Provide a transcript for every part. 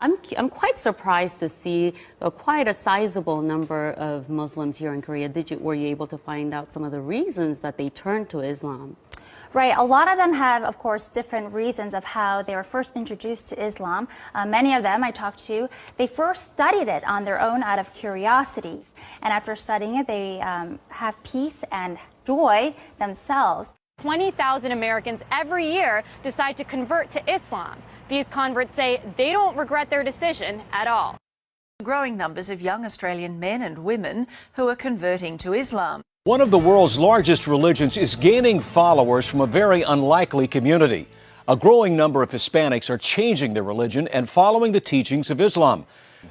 I'm quite surprised to see quite a sizable number of Muslims here in Korea. Were you able to find out some of the reasons that they turned to Islam? Right. A lot of them have, of course, different reasons of how they were first introduced to Islam. Many of them I talked to, they first studied it on their own out of curiosities. And after studying it, they have peace and joy themselves. 20,000 Americans every year decide to convert to Islam. These converts say they don't regret their decision at all. Growing numbers of young Australian men and women who are converting to Islam. One of the world's largest religions is gaining followers from a very unlikely community. A growing number of Hispanics are changing their religion and following the teachings of Islam.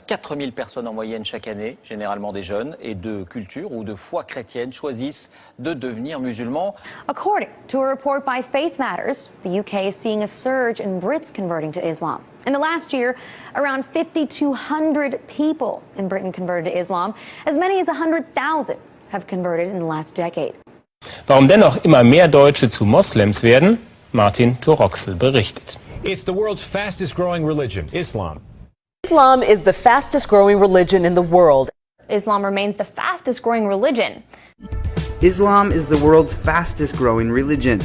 4000 personnes en moyenne chaque année, généralement des jeunes et de culture ou de foi chrétienne, choisissent de devenir musulmans. According to a report by Faith Matters, the UK is seeing a surge in Brits converting to Islam. In the last year, around 5,200 people in Britain converted to Islam. As many as 100,000 have converted in the last decade. Warum dennoch immer mehr Deutsche zu Moslems werden? Martin Toroxel berichtet. It's the world's fastest growing religion, Islam. Islam is the fastest growing religion in the world. Islam remains the fastest growing religion. Islam is the world's fastest growing religion.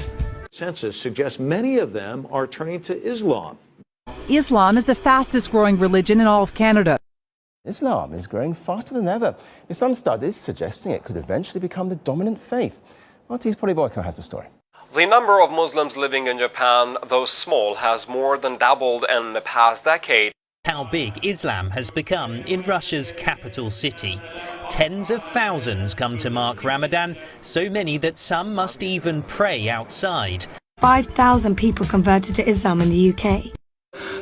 Census suggests many of them are turning to Islam. Islam is the fastest growing religion in all of Canada. Islam is growing faster than ever, with some studies suggesting it could eventually become the dominant faith. RT's Polly Boyko has the story. The number of Muslims living in Japan, though small, has more than doubled in the past decade. How big Islam has become in Russia's capital city. Tens of thousands come to mark Ramadan, so many that some must even pray outside. 5,000 people converted to Islam in the UK.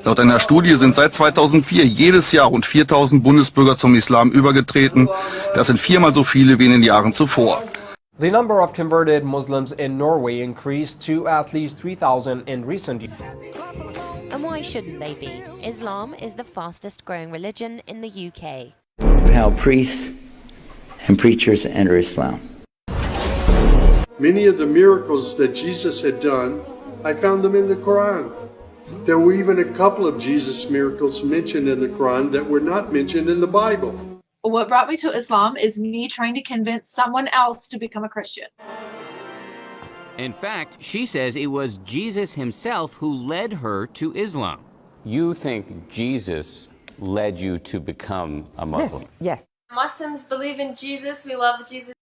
Laut einer Studie sind seit 2004 jedes Jahr rund 4.000 Bundesbürger zum Islam übergetreten. Das sind viermal so viele wie in den Jahren zuvor. The number of converted Muslims in Norway increased to at least 3,000 in recent years. And why shouldn't they be? Islam is the fastest growing religion in the UK. How priests and preachers enter Islam. Many of the miracles that Jesus had done, I found them in the Quran. There were even a couple of Jesus miracles mentioned in the Quran that were not mentioned in the Bible. What brought me to Islam is me trying to convince someone else to become a Christian. In fact, she says it was Jesus himself who led her to Islam. You think Jesus led you to become a Muslim? Yes. Muslims believe in Jesus. We love Jesus.